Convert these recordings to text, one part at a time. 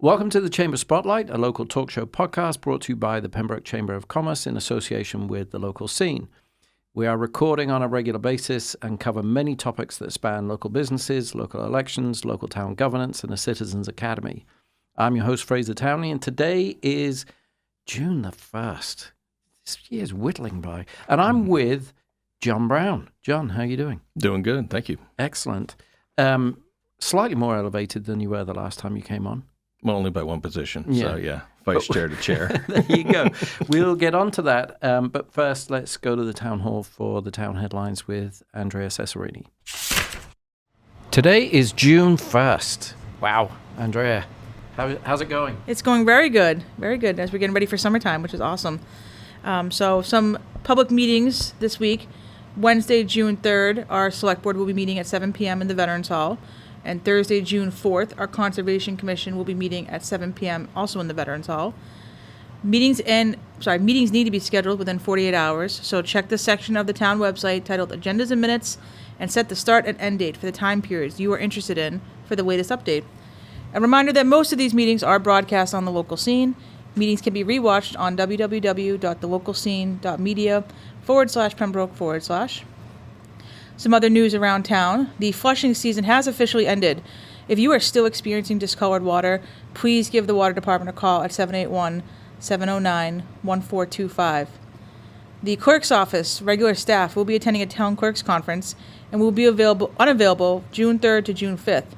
Welcome to the Chamber Spotlight, a local talk show podcast brought to you by the Pembroke Chamber of Commerce in association with the local scene. We are recording on a regular basis and cover many topics that span local businesses, local elections, local town governance, and a citizens' academy. I'm your host, Fraser Townley, and today is June the 1st. This year's whittling by. And I'm with John Brown. John, how are you doing? Doing good, thank you. Excellent. Slightly more elevated than you were the last time you came on. Well, only by one position, so vice chair to chair. There you go. We'll get on to that, but first let's go to the town hall for the town headlines with Andrea Cesarini. Today is June 1st. Wow, Andrea, how's it going? It's going very good, as we're getting ready for summertime, which is awesome. So some public meetings this week. Wednesday, June 3rd, our select board will be meeting at 7 p.m. in the Veterans Hall. And Thursday, June 4th, our Conservation Commission will be meeting at 7 p.m. also in the Veterans Hall. Meetings need to be scheduled within 48 hours, so check the section of the town website titled Agendas and Minutes and set the start and end date for the time periods you are interested in for the latest update. A reminder that most of these meetings are broadcast on the local scene. Meetings can be rewatched on www.thelocalscene.media/Pembroke/. Some other news around town. The flushing season has officially ended. If you are still experiencing discolored water, please give the water department a call at 781-709-1425. The clerk's office regular staff will be attending a town clerk's conference and will be unavailable June 3rd to June 5th.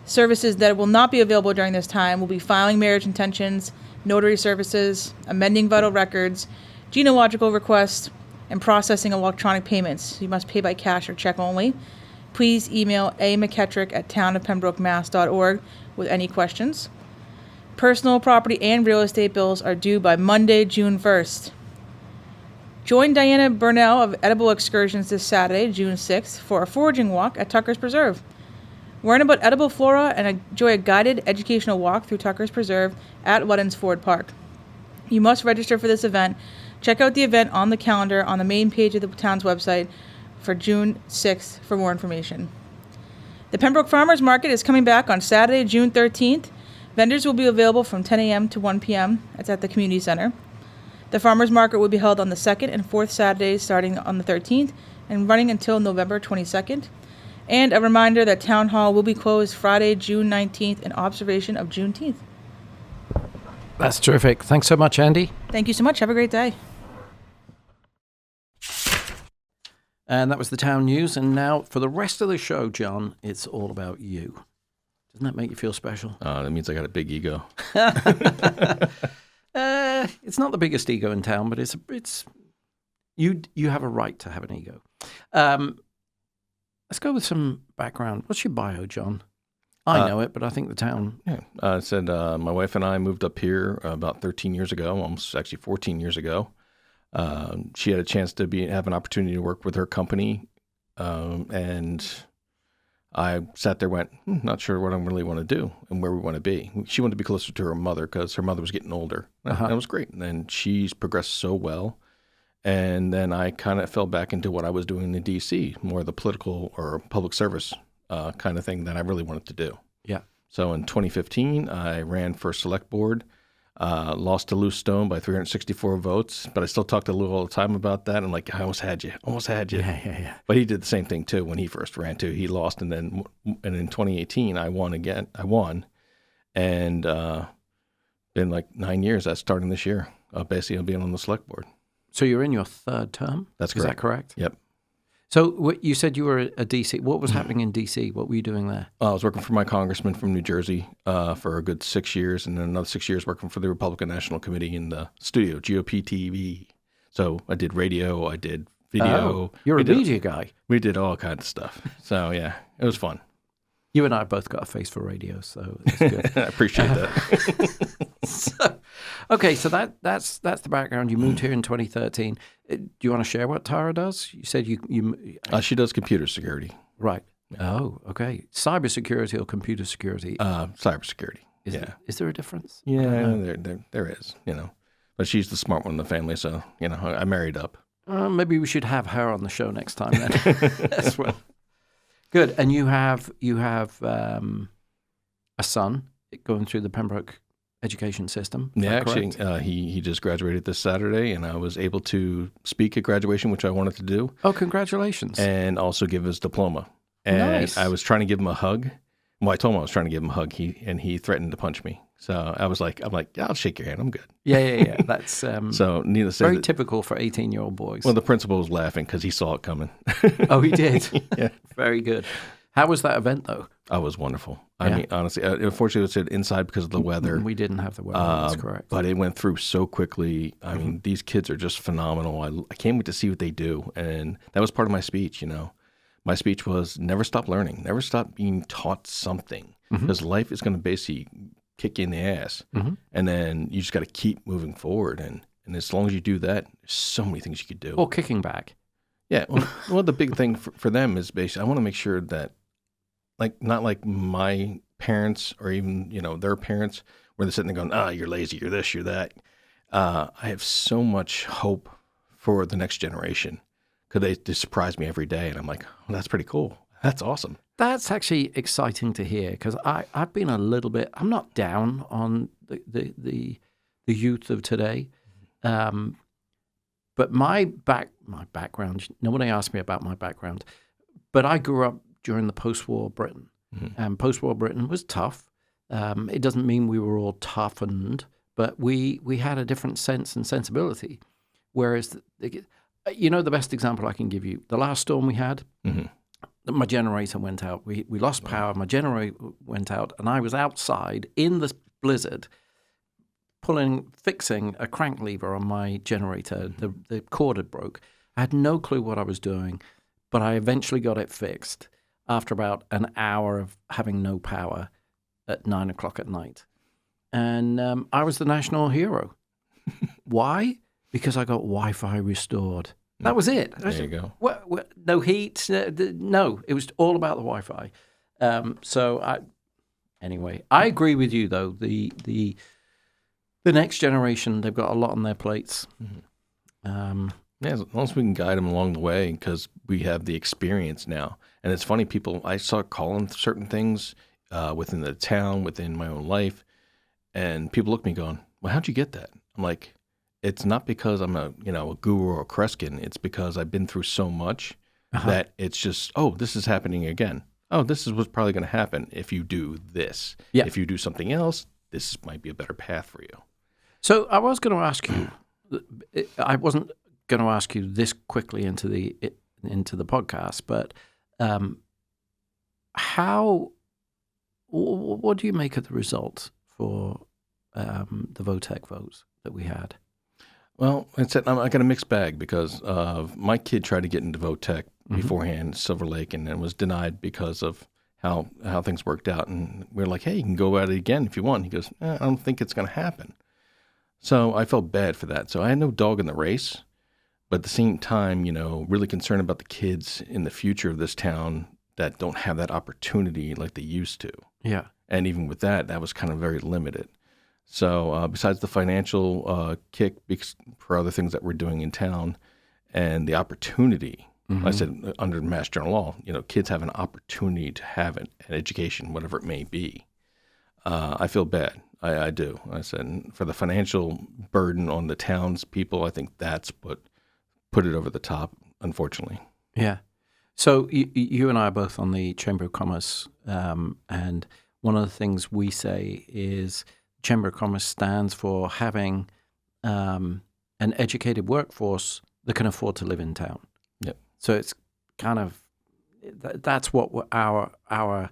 Services that will not be available during this time will be filing marriage intentions, notary services, amending vital records, genealogical requests, and processing electronic payments. You must pay by cash or check only. Please email amcketrick@townofpembrokemass.org with any questions. Personal property and real estate bills are due by Monday, June 1st. Join Diana Burnell of Edible Excursions this Saturday, June 6th, for a foraging walk at Tucker's Preserve. Learn about edible flora and enjoy a guided educational walk through Tucker's Preserve at Luddens Ford Park. You must register for this event. Check out the event on the calendar on the main page of the town's website for June 6th for more information. The Pembroke Farmers Market is coming back on Saturday, June 13th. Vendors will be available from 10 a.m. to 1 p.m. It's at the community center. The Farmers Market will be held on the 2nd and 4th Saturdays starting on the 13th and running until November 22nd. And a reminder that Town Hall will be closed Friday, June 19th in observation of Juneteenth. That's terrific. Thanks so much, Andy. Thank you so much. Have a great day. And that was the town news. And now for the rest of the show, John, it's all about you. Doesn't that make you feel special? That means I got a big ego. It's not the biggest ego in town, but it's you have a right to have an ego. Let's go with some background. What's your bio, John? I know it, but I think the town... Yeah, I said my wife and I moved up here about 13 years ago, almost actually 14 years ago. She had a chance to have an opportunity to work with her company, and I sat there went, not sure what I really want to do and where we want to be. She wanted to be closer to her mother because her mother was getting older. That was great. And then she's progressed so well. And then I kind of fell back into what I was doing in D.C., more of the political or public service kind of thing that I really wanted to do. Yeah. So in 2015, I ran for select board. Lost to Lou Stone by 364 votes, but I still talk to Lou all the time about that. I'm like, I almost had you. Yeah. But he did the same thing too when he first ran too. He lost, and in 2018 I won again. And been like 9 years. That's starting this year. Basically, being on the select board. So you're in your third term? That's correct. Is that correct? Yep. So you said you were a D.C. What was happening in D.C.? What were you doing there? I was working for my congressman from New Jersey for a good 6 years, and then another 6 years working for the Republican National Committee in the studio, GOP TV. So I did radio, I did video. Oh, you're a media guy. We did all kinds of stuff. So yeah, it was fun. You and I both got a face for radio, so that's good. I appreciate that. Okay, so that's the background. You moved here in 2013. Do you want to share what Tara does? You said she does computer security. Right. Oh, okay. Cybersecurity or computer security? Cybersecurity. Is there a difference? Yeah, there is. But she's the smart one in the family, so I married up. Maybe we should have her on the show next time then. As well. Good. And you have a son. going through the Pembroke education system. Is Yeah, that actually, correct? he just graduated this Saturday, and I was able to speak at graduation, which I wanted to do, Oh, congratulations. and also give his diploma. And Nice. I was trying to give him a hug. Well, I told him I was trying to give him a hug. He threatened to punch me. So I'm like, yeah, I'll shake your hand. I'm good. Yeah. That's So needless to say, very typical for 18-year-old boys. well, the principal was laughing because he saw it coming. Oh, he did? Yeah. Very good. How was that event, though? I was wonderful. Yeah. I mean, honestly, unfortunately, it was inside because of the weather. We didn't have the weather. That's correct. But it went through so quickly. I mean, these kids are just phenomenal. I can't wait to see what they do. And that was part of my speech, My speech was never stop learning, never stop being taught something, because life is going to basically kick you in the ass. And then you just got to keep moving forward. And as long as you do that, there's so many things you could do. Or kicking back. Yeah. Well, the big thing for them is basically, I want to make sure that, not like my parents or even, their parents, where they're sitting there going, you're lazy, you're this, you're that. I have so much hope for the next generation, because they surprise me every day. And I'm like, well, that's pretty cool. That's awesome. That's actually exciting to hear, because I've been a little bit, I'm not down on the youth of today. But my background, nobody asked me about my background, but I grew up during the post-war Britain. And post-war Britain was tough. It doesn't mean we were all toughened, but we had a different sense and sensibility. Whereas, the best example I can give you, the last storm we had, my generator went out. We lost power. My generator went out, and I was outside in the blizzard fixing a crank lever on my generator. The cord had broke. I had no clue what I was doing, but I eventually got it fixed after about an hour of having no power at 9 o'clock at night. And I was the national hero. Why? Because I got Wi-Fi restored. That was it. There you go. No heat. No, it was all about the Wi-Fi. Anyway, I agree with you though. The next generation, they've got a lot on their plates. Yeah, as long as we can guide them along the way, because we have the experience now. And it's funny, I saw calling certain things within the town, within my own life, and people look at me going, well, how'd you get that? I'm like, it's not because I'm a guru or a Kreskin. It's because I've been through so much that it's just, this is happening again. Oh, this is what's probably going to happen if you do this. Yeah. If you do something else, this might be a better path for you. So I was going to ask you, I wasn't going to ask you this quickly into the podcast, but what do you make of the result for the VOTEC votes that we had? Well, I got a mixed bag, because my kid tried to get into VOTEC beforehand, Silver Lake, and was denied because of how things worked out. And we were like, hey, you can go at it again if you want. He goes, I don't think it's going to happen. So I felt bad for that. So I had no dog in the race, but at the same time, really concerned about the kids in the future of this town that don't have that opportunity like they used to. Yeah. And even with that was kind of very limited. So besides the financial kick for other things that we're doing in town and the opportunity, I said under Mass General Law, kids have an opportunity to have an education, whatever it may be. I feel bad. I do. I said, for the financial burden on the town's people, I think that's what put it over the top, unfortunately. Yeah. So you and I are both on the Chamber of Commerce, and one of the things we say is Chamber of Commerce stands for having an educated workforce that can afford to live in town. Yep. So it's kind of that's what our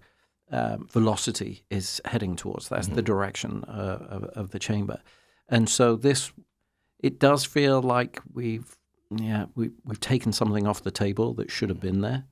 velocity is heading towards. That's the direction of the chamber, and so it does feel like we've taken something off the table that should have been there,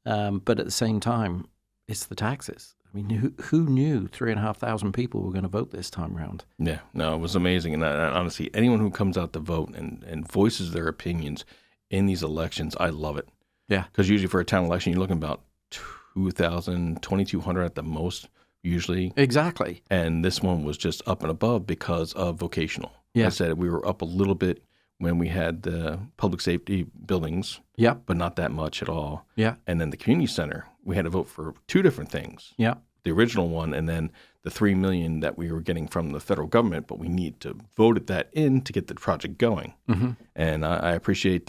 but at the same time, it's the taxes. I mean, who knew 3,500 people were going to vote this time around? Yeah, no, it was amazing. And honestly, anyone who comes out to vote and voices their opinions in these elections, I love it. Yeah. Because usually for a town election, you're looking about 2,000, 2,200 at the most, usually. Exactly. And this one was just up and above because of vocational. Yeah. I said we were up a little bit when we had the public safety buildings, yeah, but not that much at all. Yeah. And then the community center, we had to vote for two different things. Yeah. the original one, and then the $3 million that we were getting from the federal government, but we need to vote that in to get the project going. And I appreciate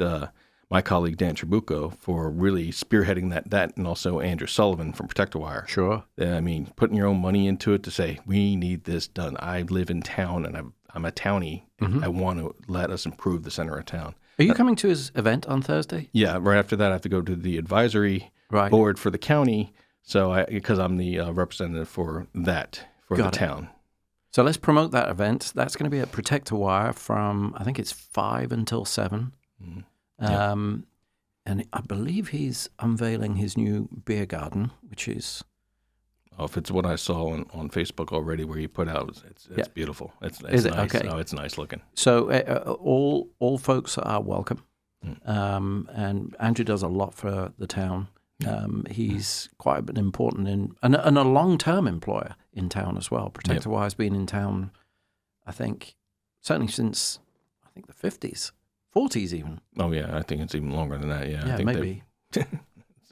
my colleague Dan Trabucco for really spearheading that, and also Andrew Sullivan from Protector Wire. Sure. I mean, putting your own money into it to say, we need this done. I live in town, and I'm a townie, and I want to let us improve the center of town. Are you coming to his event on Thursday? Yeah, right after that, I have to go to the advisory board for the county, because I'm the representative for the town. So let's promote that event. That's going to be at Protector Wire from, I think it's 5 until 7. And I believe he's unveiling his new beer garden, which is... Oh, if it's what I saw on Facebook already, where you put out, it's beautiful. It's is it? Nice. Okay. Oh, it's nice looking. So all folks are welcome. And Andrew does a lot for the town. He's quite an important and a long-term employer in town as well. Protector Wire has been in town, I think, certainly since the 50s, 40s even. Oh yeah, I think it's even longer than that. Yeah, Yeah, I think maybe.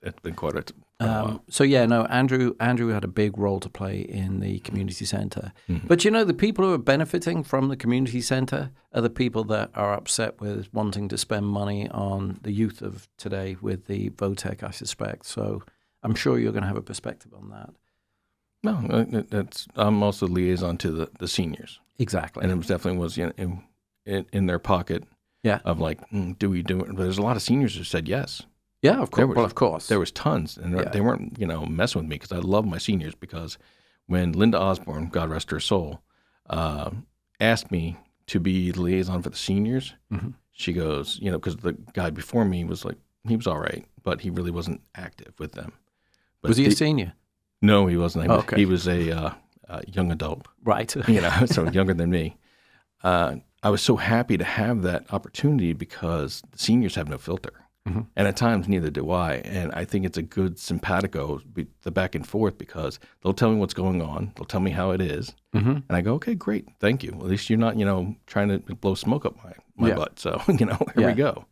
It's been quite a while. So yeah, no, Andrew had a big role to play in the community centre. But the people who are benefiting from the community centre are the people that are upset with wanting to spend money on the youth of today with the VOTEC, I suspect. So I'm sure you're going to have a perspective on that. No, I'm also liaison to the seniors. Exactly. And it definitely was in their pocket. Yeah. Of like, do we do it? But there's a lot of seniors who said yes. Yeah, of course. Of course. There was tons, and they weren't, messing with me, because I love my seniors. Because when Linda Osborne, God rest her soul, asked me to be the liaison for the seniors, she goes, because the guy before me was like, he was all right, but he really wasn't active with them. But was he a senior? No, he wasn't. Okay. He was a young adult. Right. So younger than me. I was so happy to have that opportunity, because the seniors have no filter. And at times, neither do I. And I think it's a good simpatico, the back and forth, because they'll tell me what's going on. They'll tell me how it is. And I go, okay, great. Thank you. At least you're not, trying to blow smoke up my butt. So, here we go.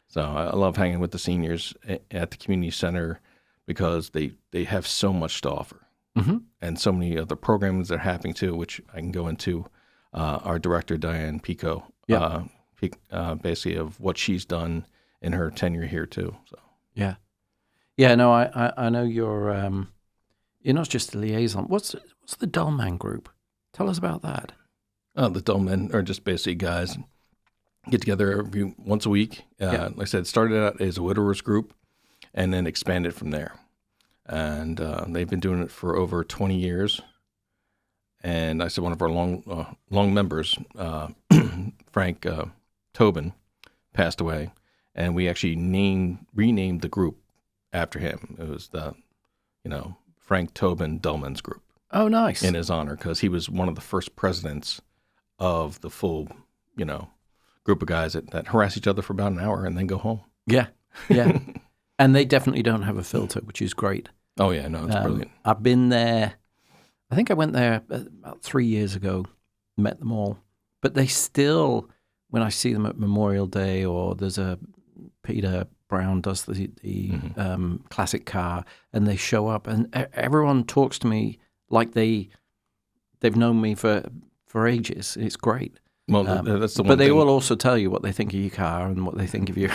So I love hanging with the seniors at the community center, because they have so much to offer. And so many other programs that are happening too, which I can go into. Our director, Diane Pico, basically of what she's done in her tenure here too. So no, I know you're not just a liaison. What's the Dullman group? Tell us about that. The Dullmen are just basically guys get together once a week. Like I said, it started out as a widowers group, and then expanded from there. And they've been doing it for over 20 years. And I said one of our long members, Frank Tobin, passed away. And we actually renamed the group after him. It was the, Frank Tobin Dullman's group. Oh, nice. In his honor, because he was one of the first presidents of the full, group of guys that harass each other for about an hour and then go home. Yeah. And they definitely don't have a filter, which is great. Oh, yeah, no, it's brilliant. I've been there. I think I went there about 3 years ago, met them all. But they still, when I see them at Memorial Day, or there's Peter Brown does the classic car, and they show up, and everyone talks to me like they've known me for ages. It's great. Well, that's the one. But they thing. will also tell you what they think of your car and what they think of you.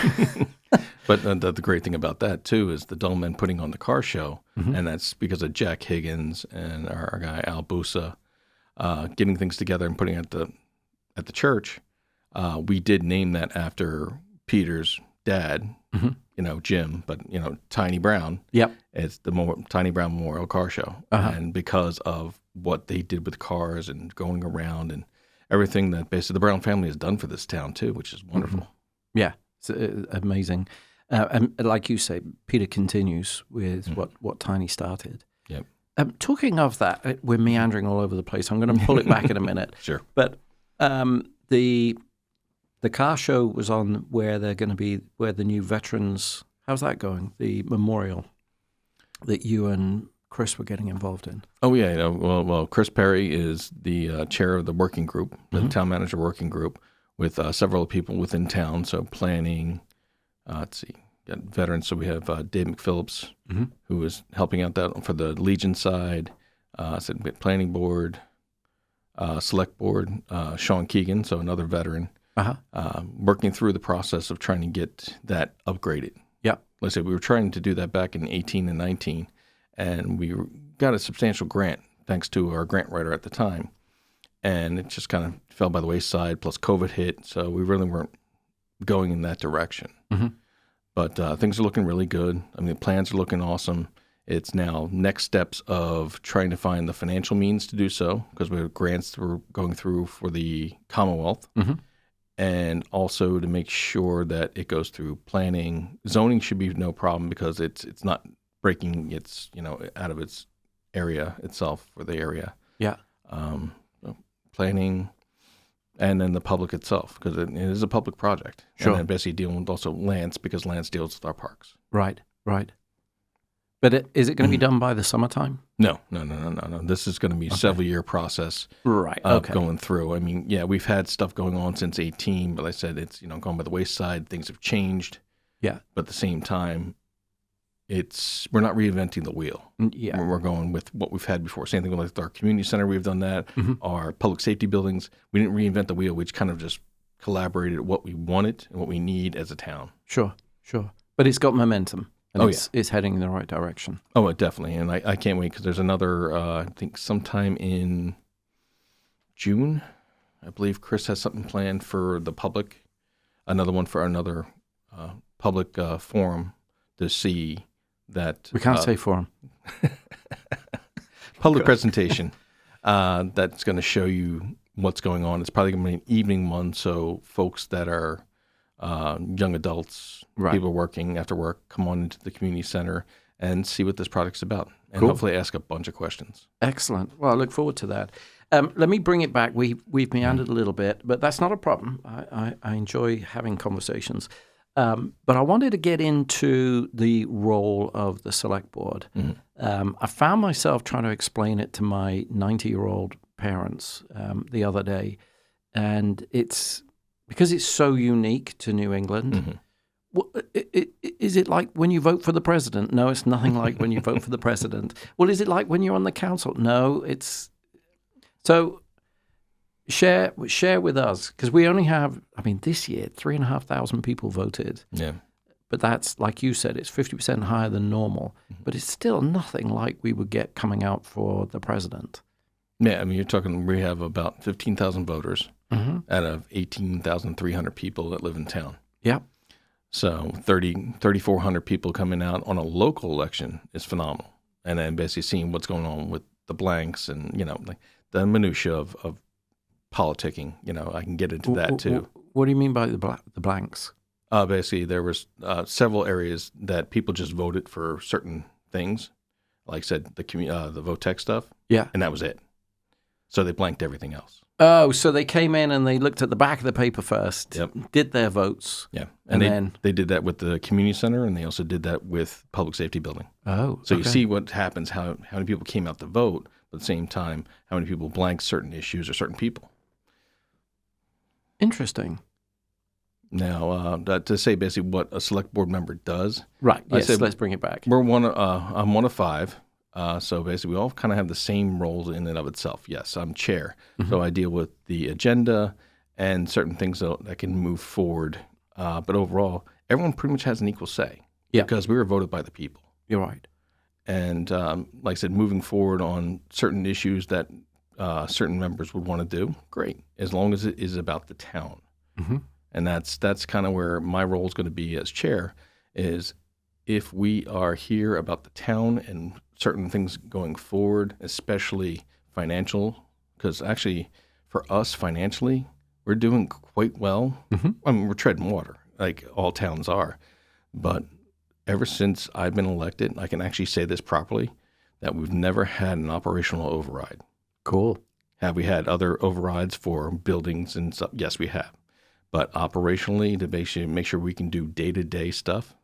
But the great thing about that too is the Dullmen putting on the car show, and that's because of Jack Higgins and our guy Al Busa getting things together and putting it at the church. We did name that after Peter's dad, Jim, but Tiny Brown. Yep, it's the Tiny Brown Memorial Car Show, and because of what they did with cars and going around and everything that basically the Brown family has done for this town too, which is wonderful. Yeah, it's amazing. And like you say, Peter continues with what Tiny started. Yep. Talking of that, we're meandering all over the place. I'm going to pull it back in a minute. Sure. But the car show was on where they're going to be, where the new veterans. How's that going? The memorial that you and Chris were getting involved in. Oh yeah, well, Chris Perry is the chair of the working group, the town manager working group, with several people within town. So planning. Let's see, got veterans. So we have Dave McPhillips, who is helping out that for the Legion side. said we had planning board, select board, Sean Keegan, so another veteran, working through the process of trying to get that upgraded. Yeah. Like I said, we were trying to do that back in 18 and 19, and we got a substantial grant thanks to our grant writer at the time. And it just kind of fell by the wayside, plus COVID hit, so we really weren't going in that direction. Mm-hmm. But things are looking really good. I mean, the plans are looking awesome. It's now next steps of trying to find the financial means to do so, because we have grants we're going through for the Commonwealth, and also to make sure that it goes through planning. Zoning should be no problem because it's not breaking its out of its area itself for the area. Yeah. Planning, and then the public itself, because it is a public project. Sure. And then basically dealing with also Lance, because Lance deals with our parks. Right. But is it going to be done by the summertime? No. This is going to be a several-year process of going through. I mean, yeah, we've had stuff going on since 18, but like I said, it's going by the wayside. Things have changed. Yeah. But at the same time, we're not reinventing the wheel. Yeah. We're going with what we've had before. Same thing with our community center. We've done that. Our public safety buildings. We didn't reinvent the wheel. We just kind of just collaborated what we wanted and what we need as a town. Sure. But it's got momentum. And yeah. It's heading in the right direction. Oh, definitely. And I can't wait because there's another, I think sometime in June, I believe Chris has something planned for the public, another one for another public forum to see that. We can't say forum. Public presentation that's going to show you what's going on. It's probably going to be an evening one, so folks that are young adults, people working after work, come on into the community center and see what this product's about, and hopefully ask a bunch of questions. Excellent. Well, I look forward to that. Let me bring it back. We've meandered a little bit, but that's not a problem. I enjoy having conversations. But I wanted to get into the role of the select board. I found myself trying to explain it to my 90-year-old parents the other day, and it's because it's so unique to New England. Is it like when you vote for the president? No, it's nothing like when you vote for the president. Well, is it like when you're on the council? No, it's so. Share with us, because we only have, this year, 3,500 people voted. Yeah. But that's, like you said, it's 50% higher than normal. But it's still nothing like we would get coming out for the president. Yeah, you're talking, we have about 15,000 voters out of 18,300 people that live in town. Yeah. So 3,400 people coming out on a local election is phenomenal. And then basically seeing what's going on with the blanks and, like the minutia of politicking, I can get into that too. What do you mean by the blanks? Basically, there was several areas that people just voted for certain things, like I said, the VOTEC stuff. Yeah, and that was it. So they blanked everything else. Oh, so they came in and they looked at the back of the paper first, did their votes. Yeah, and then they did that with the community center, and they also did that with public safety building. Oh, so you see what happens, how many people came out to vote, but at the same time, how many people blanked certain issues or certain people. Interesting. Now, to say basically what a select board member does. Right. Yes. Let's bring it back. I'm one of five. So basically, we all kind of have the same roles in and of itself. Yes, I'm chair, so I deal with the agenda and certain things that can move forward. But overall, everyone pretty much has an equal say. Yeah. Because we were voted by the people. You're right. And like I said, moving forward on certain issues that certain members would want to do, great, as long as it is about the town. And that's kind of where my role is going to be as chair, is if we are here about the town and certain things going forward, especially financial, because actually for us financially, we're doing quite well. We're treading water, like all towns are. But ever since I've been elected, I can actually say this properly, that we've never had an operational override. Cool. Have we had other overrides for buildings and stuff? Yes, we have. But operationally, to make sure we can do day-to-day stuff,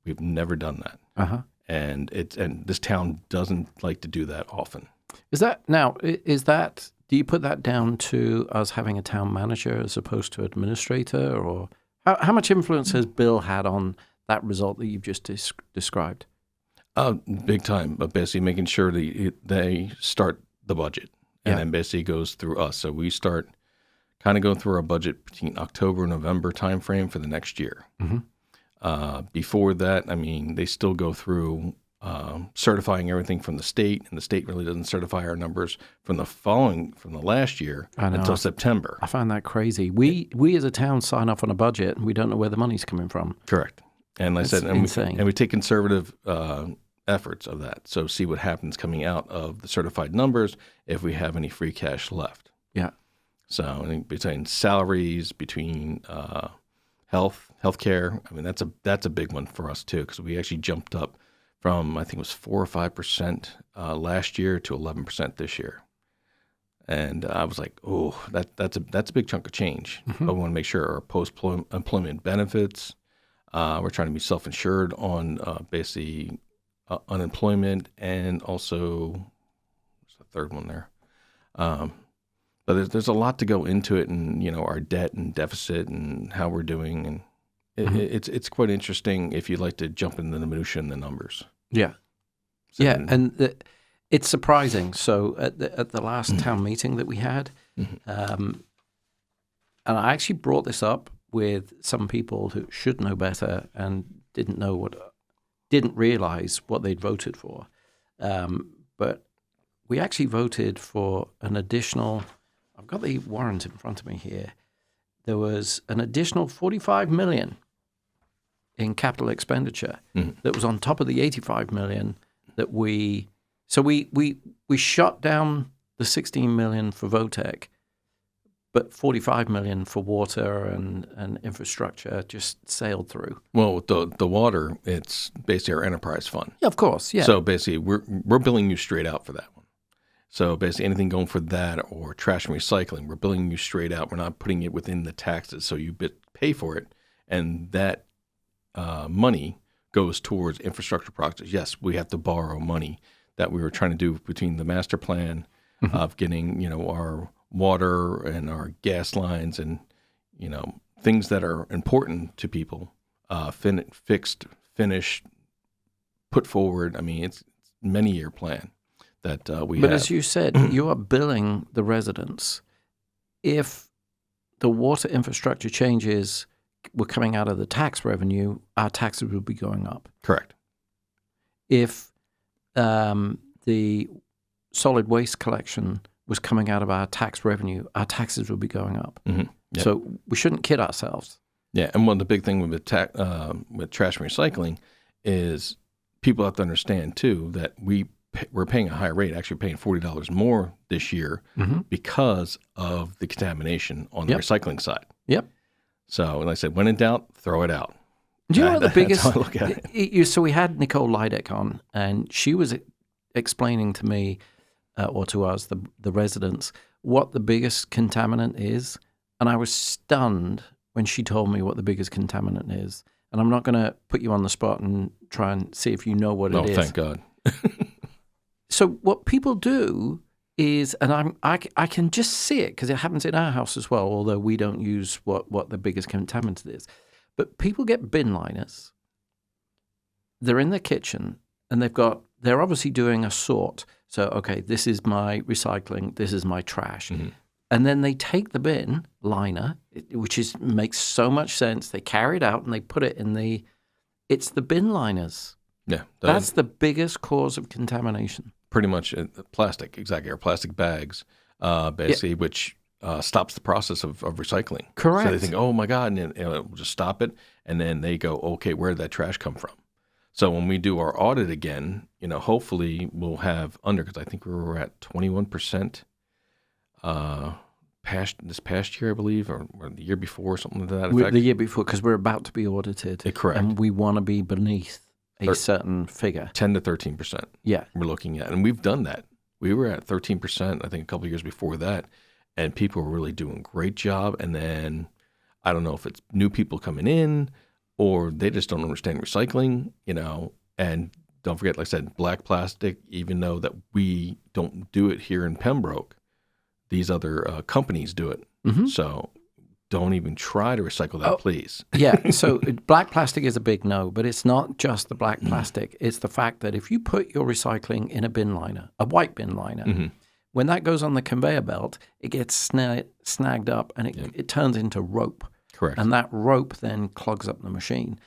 we've never done that. And this town doesn't like to do that often. Do you put that down to us having a town manager as opposed to administrator, or how much influence has Bill had on that result that you've just described? Big time, but basically making sure that they start the budget, and then basically goes through us. So we start kind of going through our budget between October and November timeframe for the next year. Before that, I mean, they still go through certifying everything from the state, and the state really doesn't certify our numbers from the last year until September. I find that crazy. We as a town sign off on a budget, and we don't know where the money's coming from. Correct. And like I said, insane. And we take conservative efforts of that. So see what happens coming out of the certified numbers if we have any free cash left. Yeah. So I think between salaries, between healthcare, I mean that's a big one for us too, because we actually jumped up from I think it was 4 or 5% last year to 11% this year, and I was like, oh, that's a big chunk of change. But we want to make sure our post-employment benefits. We're trying to be self-insured on basically unemployment, and also what's the third one there. But there's a lot to go into it, and our debt and deficit and how we're doing, and it's quite interesting if you'd like to jump into the minutia and the numbers. Yeah, and it's surprising. So at the last town meeting that we had, and I actually brought this up with some people who should know better and didn't realize what they'd voted for, but we actually voted for an additional. I've got the warrant in front of me here. There was an additional $45 million in capital expenditure that was on top of the $85 million that we shot down the $16 million for VOTEC, but $45 million for water and infrastructure just sailed through. Well, with the water, it's basically our enterprise fund. Yeah, of course. Yeah. So basically, we're billing you straight out for that one. So basically, anything going for that or trash and recycling, we're billing you straight out. We're not putting it within the taxes, so you pay for it, and that money goes towards infrastructure projects. Yes, we have to borrow money that we were trying to do between the master plan of getting our water and our gas lines and things that are important to people fixed, finished, put forward. I mean, it's a many-year plan that we have. But as you said, you are billing the residents. If the water infrastructure changes were coming out of the tax revenue, our taxes would be going up. Correct. If the solid waste collection was coming out of our tax revenue, our taxes would be going up. Yep. So we shouldn't kid ourselves. Yeah, and one of the big things with trash and recycling is people have to understand too that we're paying a higher rate, actually paying $40 more this year because of the contamination on the recycling side. Yep. So, like I said, when in doubt, throw it out. Do you know what the biggest? That's how I look at it. So we had Nicole Lydek on, and she was explaining to me, or to us, the residents, what the biggest contaminant is, and I was stunned when she told me what the biggest contaminant is. And I'm not going to put you on the spot and try and see if you know what it is. Oh, thank God. So what people do is, and I can just see it because it happens in our house as well, although we don't use what the biggest contaminant is. But people get bin liners. They're in the kitchen and they're obviously doing a sort. So, okay, this is my recycling, this is my trash. And then they take the bin liner, which makes so much sense. They carry it out and they put it in it's the bin liners. Yeah. That's the biggest cause of contamination. Pretty much plastic, exactly. Our plastic bags, basically, which stops the process of recycling. Correct. So they think, oh my God, and we'll just stop it. And then they go, okay, where did that trash come from? So when we do our audit again, hopefully we'll have because I think we were at 21% this past year, I believe, or the year before, something to that effect. The year before, because we're about to be audited. Correct. And we want to be beneath a certain figure. 10 to 13%. Yeah. We're looking at. And we've done that. We were at 13%, I think, a couple of years before that. And people were really doing a great job. And then I don't know if it's new people coming in or they just don't understand recycling, And don't forget, like I said, black plastic, even though that we don't do it here in Pembroke, these other companies do it. So don't even try to recycle that, please. Yeah, so black plastic is a big no, but it's not just the black plastic. It's the fact that if you put your recycling in a bin liner, a white bin liner, when that goes on the conveyor belt, it gets snagged up and it turns into rope. Correct. And that rope then clogs up the machine.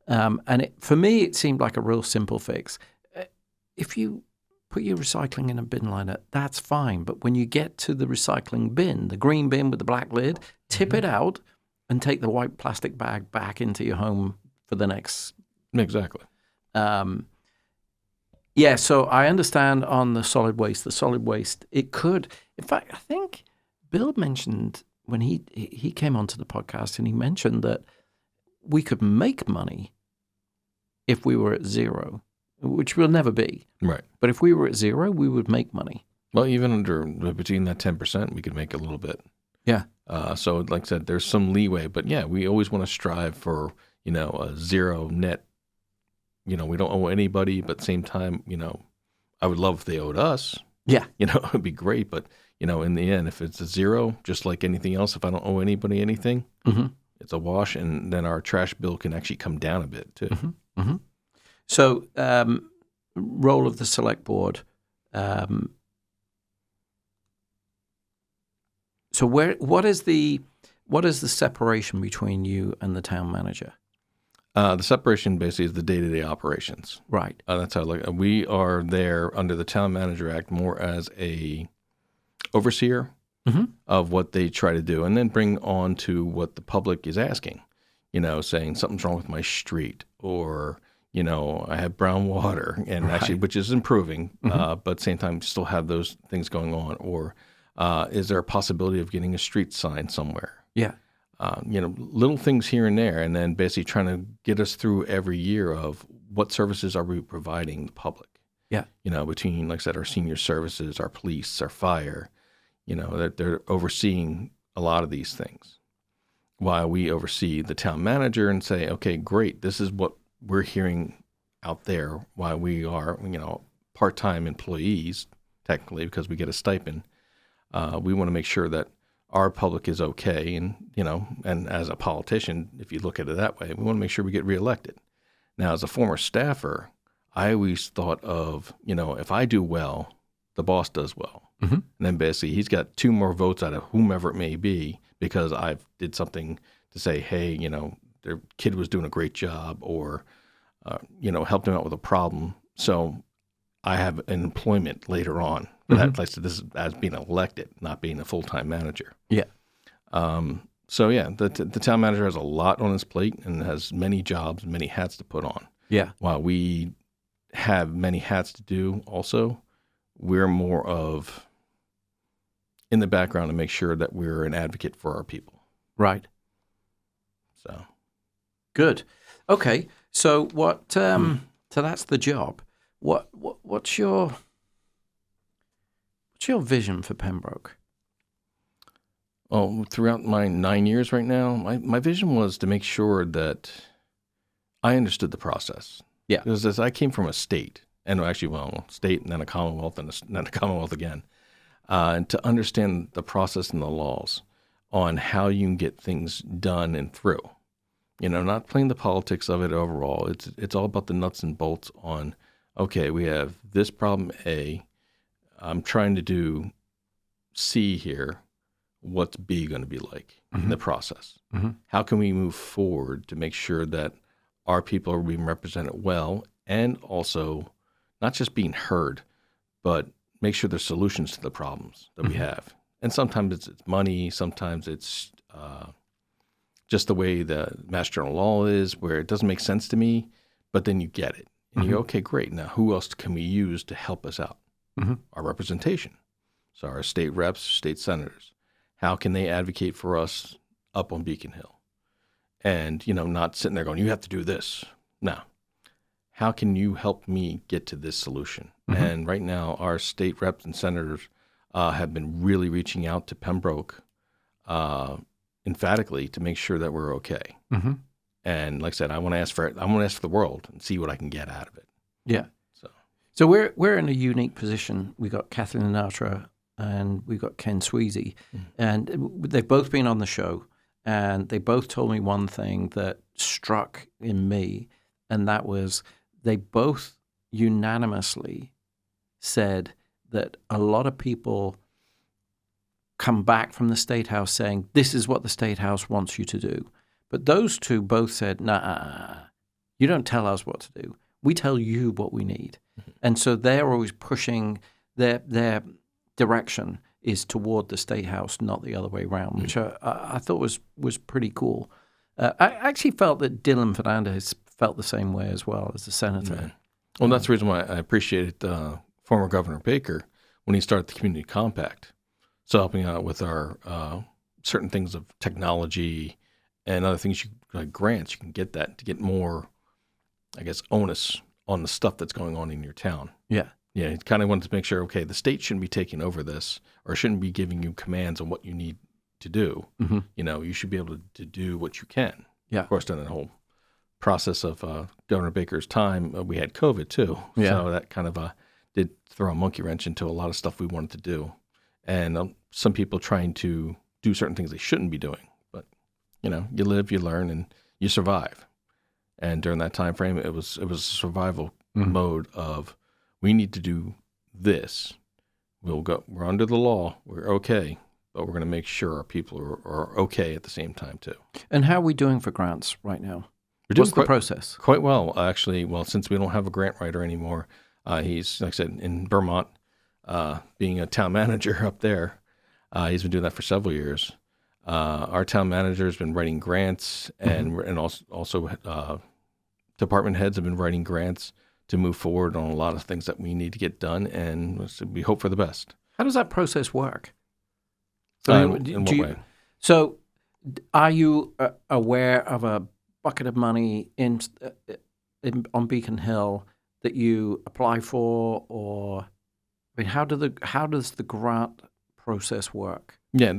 And for me, it seemed like a real simple fix. If you put your recycling in a bin liner, that's fine. But when you get to the recycling bin, the green bin with the black lid, tip it out and take the white plastic bag back into your home for the next. Exactly. So I understand on the solid waste. It could. In fact, I think Bill mentioned when he came onto the podcast and he mentioned that we could make money if we were at zero, which we'll never be. Right. But if we were at zero, we would make money. Well, even between that 10%, we could make a little bit. Yeah. So like I said, there's some leeway, but yeah, we always want to strive for, a zero net. We don't owe anybody, but at the same time, I would love if they owed us. Yeah. It would be great. But, in the end, if it's a zero, just like anything else, if I don't owe anybody anything, it's a wash. And then our trash bill can actually come down a bit too. So, role of the select board. So what is the separation between you and the town manager? The separation basically is the day-to-day operations. Right. That's how we are there under the Town Manager Act more as a overseer of what they try to do, and then bring on to what the public is asking. Saying something's wrong with my street, or I have brown water, and actually, which is improving, but at the same time, still have those things going on. Or is there a possibility of getting a street sign somewhere? Yeah. Little things here and there, and then basically trying to get us through every year of what services are we providing the public. Yeah. Between, like I said, our senior services, our police, our fire, that they're overseeing a lot of these things. While we oversee the town manager and say, okay, great, this is what we're hearing out there while we are, part-time employees, technically, because we get a stipend. We want to make sure that our public is okay. And, and as a politician, if you look at it that way, we want to make sure we get reelected. Now, as a former staffer, I always thought of, if I do well, the boss does well. And then basically he's got 2 more votes out of whomever it may be because I've did something to say, hey, their kid was doing a great job, or, helped him out with a problem. So I have an employment later on. But this is as being elected, not being a full-time manager. Yeah. The town manager has a lot on his plate and has many jobs, many hats to put on. Yeah. While we have many hats to do also, we're more of in the background to make sure that we're an advocate for our people. Right. So. Good. Okay. So what? So that's the job. What's your vision for Pembroke? Oh, throughout my 9 years right now, my vision was to make sure that I understood the process. Yeah. Because as I came from a state, and actually, state and then a commonwealth and then a commonwealth again, and to understand the process and the laws on how you can get things done and through. Not playing the politics of it overall. It's all about the nuts and bolts on, okay, we have this problem A. I'm trying to do C here. What's B going to be like in the process? How can we move forward to make sure that our people are being represented well, and also not just being heard, but make sure there's solutions to the problems that we have. And sometimes it's money, sometimes it's just the way the Mass General Law is, where it doesn't make sense to me, but then you get it. And you go, okay, great. Now, who else can we use to help us out? Our representation. So our state reps, state senators. How can they advocate for us up on Beacon Hill? And, not sitting there going, you have to do this. No. How can you help me get to this solution? And right now, our state reps and senators have been really reaching out to Pembroke emphatically to make sure that we're okay. And like I said, I want to ask for the world and see what I can get out of it. Yeah. So we're in a unique position. We got Kathleen Sinatra and we got Ken Sweezy, and they've both been on the show, and they both told me one thing that struck in me, and that was they both unanimously said that a lot of people come back from the State House saying, this is what the State House wants you to do. But those two both said, nah, you don't tell us what to do. We tell you what we need. And so they're always pushing their direction is toward the State House, not the other way around, which I thought was pretty cool. I actually felt that Dylan Fernandez felt the same way as well as the senator. Yeah. Well, that's the reason why I appreciated former Governor Baker when he started the Community Compact. So helping out with our certain things of technology and other things, like grants, you can get that to get more, I guess, onus on the stuff that's going on in your town. Yeah. Yeah, he kind of wanted to make sure, okay, the state shouldn't be taking over this or shouldn't be giving you commands on what you need to do. Mm-hmm. You know, you should be able to do what you can. Yeah. Of course, during the whole process of Governor Baker's time, we had COVID too. Yeah. So that kind of did throw a monkey wrench into a lot of stuff we wanted to do. And some people trying to do certain things they shouldn't be doing. But, you know, you live, you learn, and you survive. And during that time frame, it was a survival mode of, we need to do this. We're under the law. We're okay, but we're going to make sure our people are okay at the same time too. And how are we doing for grants right now? We're What's the process? Quite well, actually. Well, since we don't have a grant writer anymore, he's, like I said, in Vermont, being a town manager up there. He's been doing that for several years. Our town manager has been writing grants, and also department heads have been writing grants to move forward on a lot of things that we need to get done, and we hope for the best. How does that process work? In what way? So are you aware of a bucket of money on Beacon Hill that you apply for, or I mean, how does the grant process work? Yeah,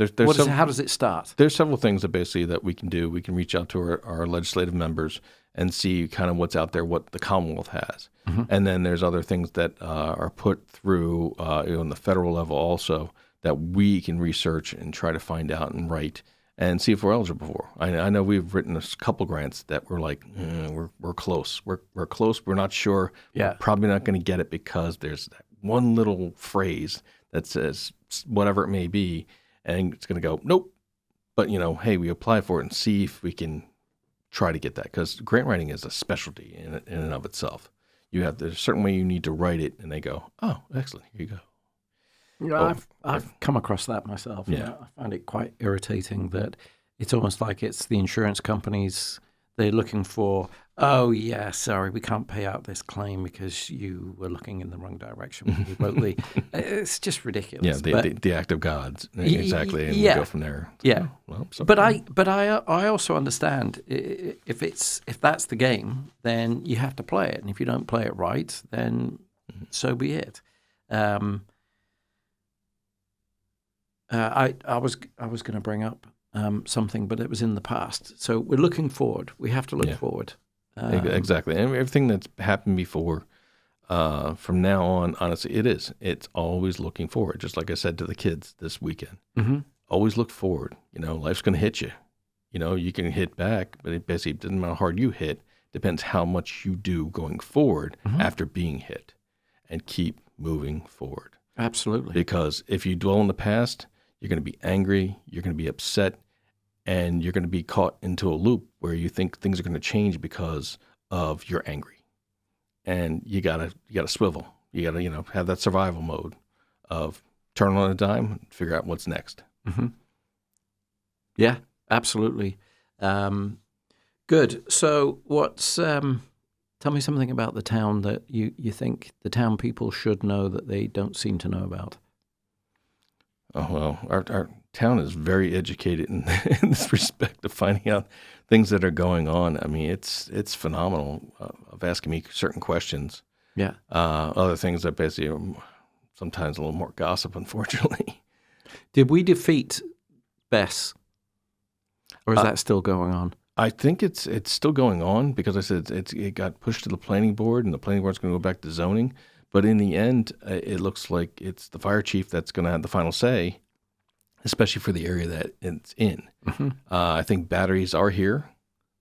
how does it start? There's several things that we can do. We can reach out to our legislative members and see kind of what's out there, what the Commonwealth has. Mm-hmm. And then there's other things that are put through on the federal level also that we can research and try to find out and write and see if we're eligible for. I know we've written a couple grants that we're like, we're close. We're close. We're not sure. Yeah. We're probably not going to get it because there's that one little phrase that says whatever it may be, and it's going to go, nope. But, you know, hey, we apply for it and see if we can try to get that, because grant writing is a specialty in and of itself. There's a certain way you need to write it, and they go, oh, excellent, here you go. You know, I've come across that myself. Yeah. I find it quite irritating that it's almost like it's the insurance companies. They're looking for, oh, yeah, sorry, we can't pay out this claim because you were looking in the wrong direction when you wrote the... It's just ridiculous. Yeah, the act of gods. Exactly, and we go from there. Yeah. Well, but I also understand if that's the game, then you have to play it. And if you don't play it right, then so be it. I was going to bring up something, but it was in the past. So we're looking forward. We have to look forward. Exactly. And everything that's happened before, from now on, honestly, it's always looking forward. Just like I said to the kids this weekend, always look forward. You know, life's going to hit you. You know, you can hit back, but it basically doesn't matter how hard you hit. Depends how much you do going forward after being hit, and keep moving forward. Absolutely. Because if you dwell in the past, you're going to be angry, you're going to be upset, and you're going to be caught into a loop where you think things are going to change because of you're angry. And you gotta swivel. You gotta, have that survival mode of turn on a dime and figure out what's next. Mm-hmm. Yeah, absolutely. Good. So tell me something about the town that you think the town people should know that they don't seem to know about. Oh, well, our town is very educated in this respect of finding out things that are going on. I mean, it's phenomenal of asking me certain questions. Yeah. Other things that basically are sometimes a little more gossip, unfortunately. Did we defeat Bess, or is that still going on? I think it's still going on because I said it got pushed to the planning board, and the planning board's going to go back to zoning. But in the end, it looks like it's the fire chief that's going to have the final say, especially for the area that it's in. Mm-hmm. I think batteries are here,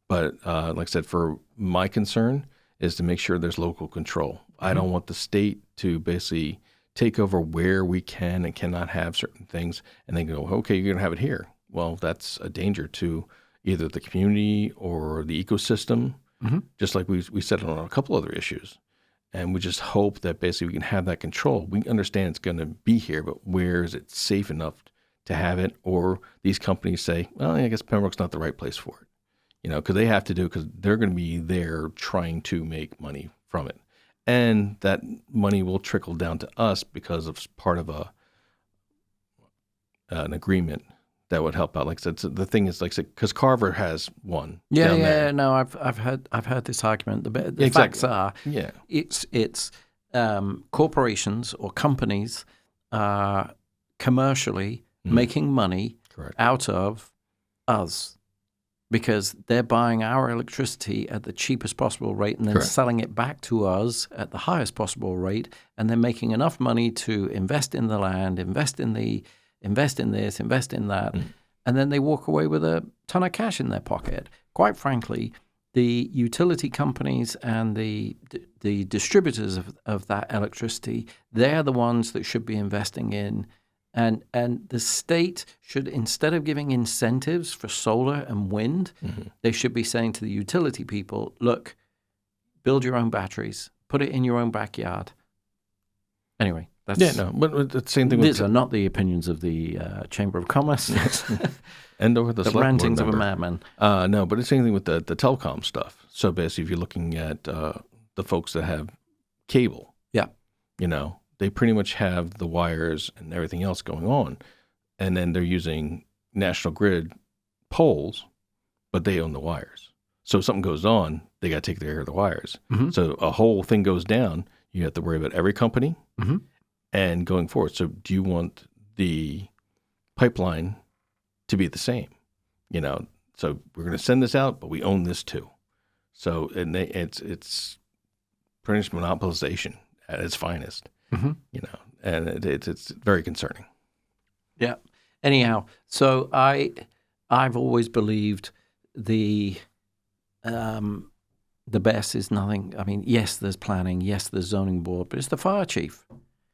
but like I said, for my concern is to make sure there's local control. Mm-hmm. I don't want the state to basically take over where we can and cannot have certain things, and then go, okay, you're going to have it here. Well, that's a danger to either the community or the ecosystem, just like we said on a couple other issues. And we just hope that basically we can have that control. We understand it's going to be here, but where is it safe enough to have it? Or these companies say, well, I guess Pembroke's not the right place for it, because they have to do it because they're going to be there trying to make money from it. And that money will trickle down to us because of part of an agreement that would help out. Like I said, so the thing is, like I said, because Carver has one. Yeah. There. No, I've heard this argument. The facts are, it's corporations or companies commercially making money out of us because they're buying our electricity at the cheapest possible rate and then selling it back to us at the highest possible rate, and they're making enough money to invest in the land, invest in this, invest in that, and then they walk away with a ton of cash in their pocket. Quite frankly, the utility companies and the distributors of that electricity, they're the ones that should be investing in. And the state should, instead of giving incentives for solar and wind, they should be saying to the utility people, look, build your own batteries, put it in your own backyard. Anyway, that's... Yeah, no, but the same thing with... These are not the opinions of the Chamber of Commerce. And over the rantings of a madman. No, but it's the same thing with the telecom stuff. So basically, if you're looking at the folks that have cable, they pretty much have the wires and everything else going on. And then they're using National Grid poles, but they own the wires. So if something goes on, they got to take care of the wires. So a whole thing goes down, you have to worry about every company and going forward. So do you want the pipeline to be the same? So we're going to send this out, but we own this too. So it's pretty much monopolization at its finest. And it's very concerning. Yeah. Anyhow, so I've always believed the best is nothing. I mean, yes, there's planning, yes, there's zoning board, but it's the fire chief.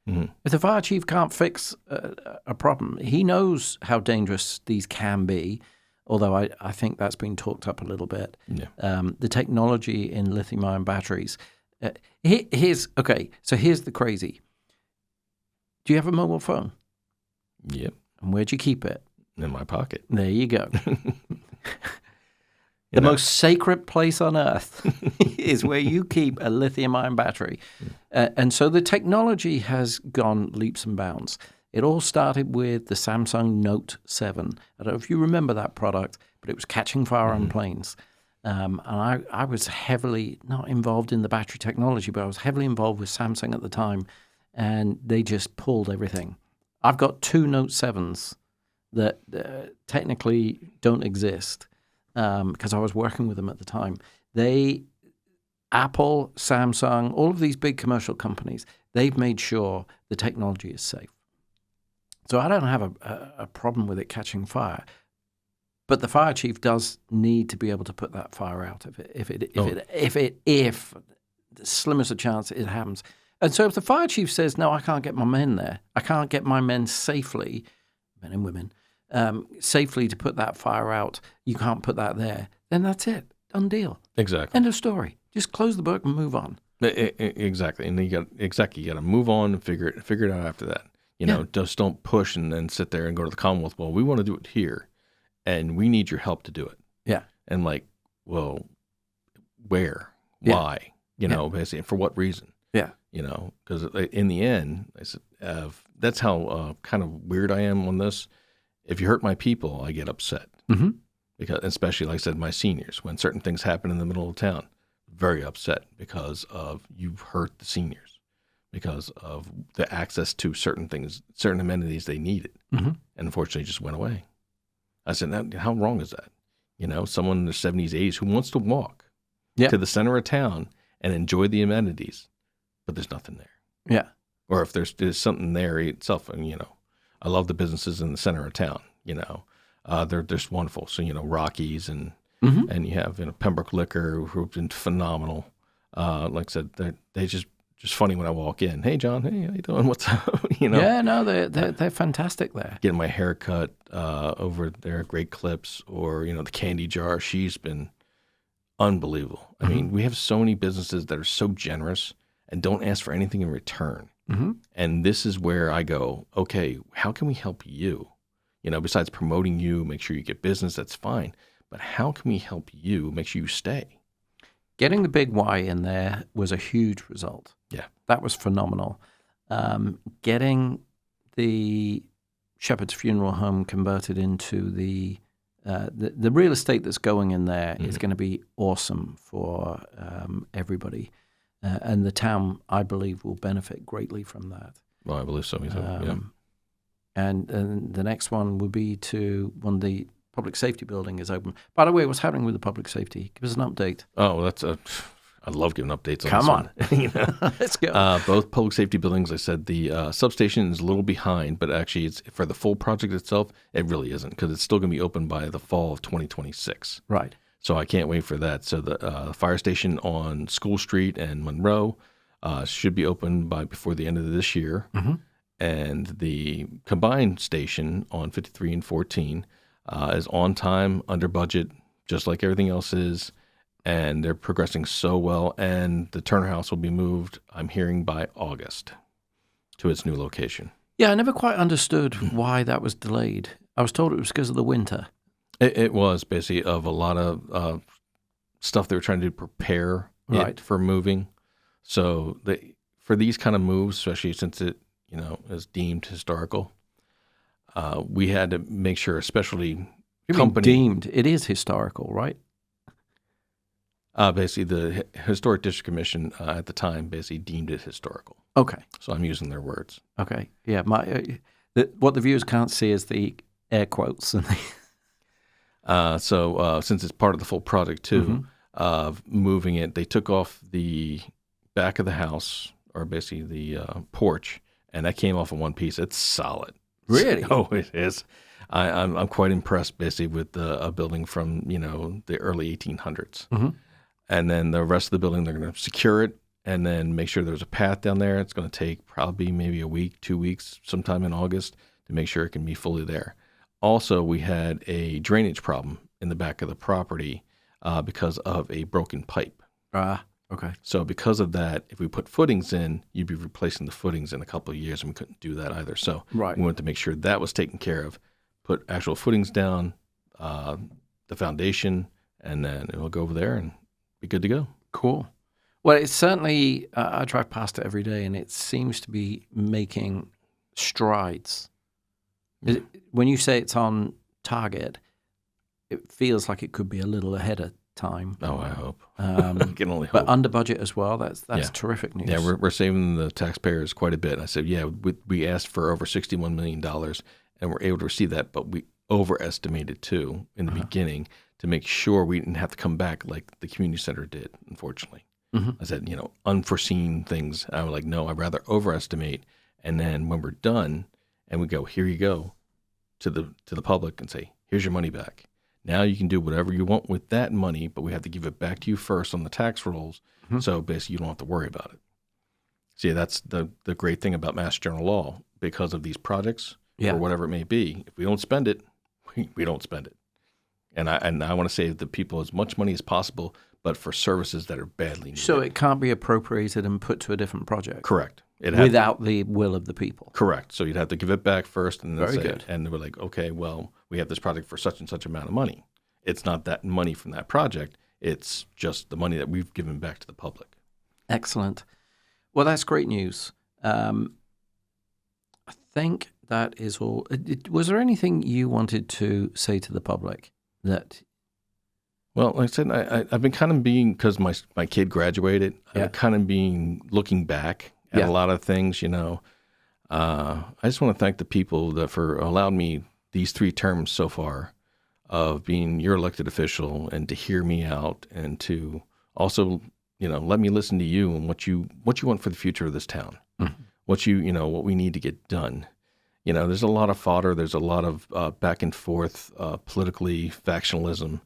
If the fire chief can't fix a problem, he knows how dangerous these can be. Although I think that's been talked up a little bit. The technology in lithium-ion batteries. Here's the crazy. Do you have a mobile phone? Yep. And where'd you keep it? In my pocket. There you go. The most sacred place on earth is where you keep a lithium-ion battery. And so the technology has gone leaps and bounds. It all started with the Samsung Note 7. I don't know if you remember that product, but it was catching fire on planes. And I was heavily, not involved in the battery technology, but I was heavily involved with Samsung at the time, and they just pulled everything. I've got 2 Note 7s that technically don't exist because I was working with them at the time. Apple, Samsung, all of these big commercial companies, they've made sure the technology is safe. So I don't have a problem with it catching fire. But the fire chief does need to be able to put that fire out if the slimmest of chance it happens. And so if the fire chief says, no, I can't get my men there, I can't get my men safely, men and women, safely to put that fire out, you can't put that there, then that's it. Done deal. Exactly. End of story. Just close the book and move on. Exactly. And you got to move on and figure it out after that. Just don't push and then sit there and go to the Commonwealth. Well, we want to do it here, and we need your help to do it. Yeah. And well, where? Yeah. Why? Basically, for what reason? Yeah. Because in the end, I said, that's how kind of weird I am on this. If you hurt my people, I get upset. Because, especially, like I said, my seniors, when certain things happen in the middle of town, very upset because of you've hurt the seniors, because of the access to certain things, certain amenities they needed. And unfortunately, it just went away. I said, how wrong is that? Someone in their 70s, 80s who wants to walk to the center of town and enjoy the amenities, but there's nothing there. Yeah. Or if there's something there itself, and, I love the businesses in the center of town, they're just wonderful. So, Rockies and you have Pembroke Liquor, who've been phenomenal. Like I said, they just just funny when I walk in. Hey, John. Hey, how you doing? What's up? Yeah, no, they're fantastic there. Getting my hair cut over there at Great Clips, or the Candy Jar. She's been unbelievable. I mean, we have so many businesses that are so generous and don't ask for anything in return. And this is where I go, okay, how can we help you? Besides promoting you, make sure you get business, that's fine. But how can we help you make sure you stay? Getting the big Y in there was a huge result. Yeah. That was phenomenal. Getting the Shepherd's Funeral Home converted into the real estate that's going in there is going to be awesome for everybody. And the town, I believe, will benefit greatly from that. Well, I believe so. Yeah. And the next one would be when the public safety building is open. By the way, what's happening with the public safety? Give us an update. Oh, I love giving updates on Come this on. one. Let's go. Both public safety buildings, I said the substation is a little behind, but actually it's for the full project itself, it really isn't, because it's still going to be open by the fall of 2026. Right. So I can't wait for that. So the fire station on School Street and Monroe should be open before the end of this year. And the combined station on 53 and 14 is on time, under budget, just like everything else is. And they're progressing so well. And the Turner House will be moved, I'm hearing, by August to its new location. Yeah, I never quite understood why that was delayed. I was told it was because of the winter. It was basically of a lot of stuff they were trying to prepare it for moving. So for these kind of moves, especially since it is deemed historical, we had to make sure, especially company deemed. It is historical, right? Basically, the Historic District Commission at the time basically deemed it historical. Okay. So I'm using their words. Okay. Yeah. What the viewers can't see is the air quotes and the. So since it's part of the full project too, of moving it, they took off the back of the house, or basically the porch, and that came off in one piece. It's solid. Really? Oh, it is. I'm quite impressed basically with a building from the early 1800s. And then the rest of the building, they're going to secure it and then make sure there's a path down there. It's going to take probably maybe a week, 2 weeks, sometime in August, to make sure it can be fully there. Also, we had a drainage problem in the back of the property because of a broken pipe. Okay. So because of that, if we put footings in, you'd be replacing the footings in a couple of years, and we couldn't do that either. So we wanted to make sure that was taken care of, put actual footings down, the foundation, and then it will go over there and be good to go. Cool. Well, it's certainly, I drive past it every day, and it seems to be making strides. When you say it's on target, it feels like it could be a little ahead of time. Oh, I hope. I can only hope. But under budget as well. That's terrific news. Yeah, we're saving the taxpayers quite a bit. I said, we asked for over $61 million, and we're able to receive that, but we overestimated too in the beginning to make sure we didn't have to come back like the community center did, unfortunately. I said, unforeseen things. I was like, no, I'd rather overestimate, and then when we're done, and we go, here you go, to the public and say, here's your money back. Now you can do whatever you want with that money, but we have to give it back to you first on the tax rolls, so basically you don't have to worry about it. See, that's the great thing about Mass General Law. Because of these projects, or whatever it may be, if we don't spend it, we don't spend it. And I want to save the people as much money as possible, but for services that are badly needed. So it can't be appropriated and put to a different project? Correct. Without the will of the people? Correct. So you'd have to give it back first, and then Very good. And they were like, okay, well, we have this project for such and such amount of money. It's not that money from that project. It's just the money that we've given back to the public. Excellent. Well, that's great news. I think that is all. Was there anything you wanted to say to the public that? Well, like I said, I've been kind of because my kid graduated. I've been kind of looking back at a lot of things. I just want to thank the people for allowing me these 3 terms so far of being your elected official, and to hear me out, and to also let me listen to you and what you want for the future of this town. What what we need to get done. There's a lot of fodder. There's a lot of back and forth politically factionalism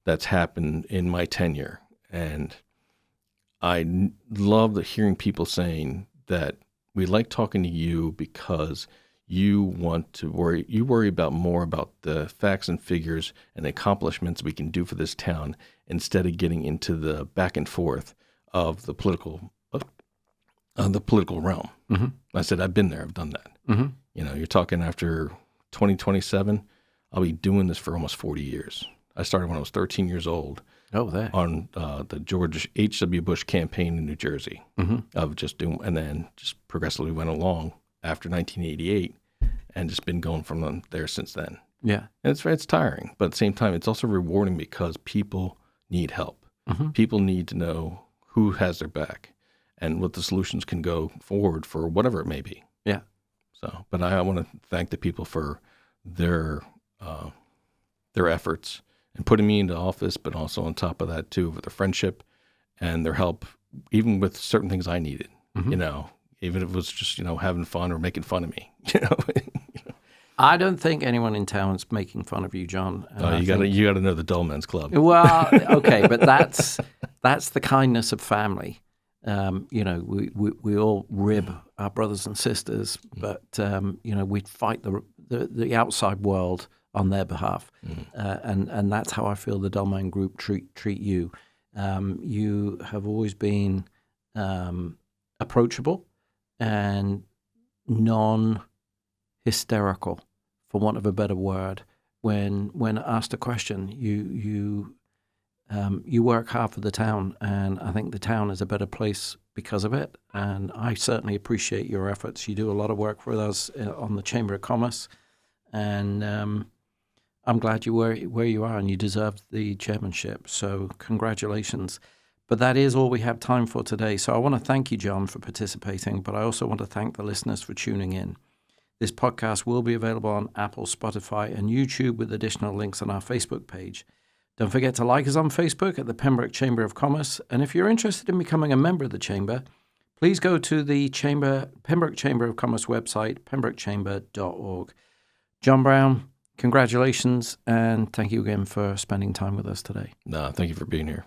that's happened in my tenure, and love hearing people saying that we like talking to you because you worry about more about the facts and figures and the accomplishments we can do for this town instead of getting into the back and forth of the political realm. Mm-hmm. I said, I've been there. I've done that. Mm-hmm. You're talking after 2027, I'll be doing this for almost 40 years. I started when I was 13 years old. Oh, there. On the George H.W. Bush campaign in New Jersey of just doing, and then just progressively went along after 1988 and just been going from there since then. Yeah. And it's tiring, but at the same time, it's also rewarding because people need help. Mm-hmm. People need to know who has their back and what the solutions can go forward for whatever it may be. Yeah. So, but I want to thank the people for their efforts and putting me into office, but also on top of that too, with their friendship and their help, even with certain things I needed, even if it was just, having fun or making fun of me, I don't think anyone in town's making fun of you, John. You got to know the Dull Men's Club. Well, okay, but that's the kindness of family. We all rib our brothers and sisters, but we fight the outside world on their behalf, and that's how I feel the Dullman Group treat you. You have always been approachable and non-hysterical, for want of a better word. When asked a question, you work hard for the town, and I think the town is a better place because of it. And I certainly appreciate your efforts. You do a lot of work for us on the Chamber of Commerce, and I'm glad you're where you are, and you deserve the chairmanship. So congratulations. But that is all we have time for today. So I want to thank you, John, for participating, but I also want to thank the listeners for tuning in. This podcast will be available on Apple, Spotify, and YouTube with additional links on our Facebook page. Don't forget to like us on Facebook at the Pembroke Chamber of Commerce. And if you're interested in becoming a member of the Chamber, please go to the Pembroke Chamber of Commerce website, pembrokechamber.org. John Brown, congratulations, and thank you again for spending time with us today. No, thank you for being here.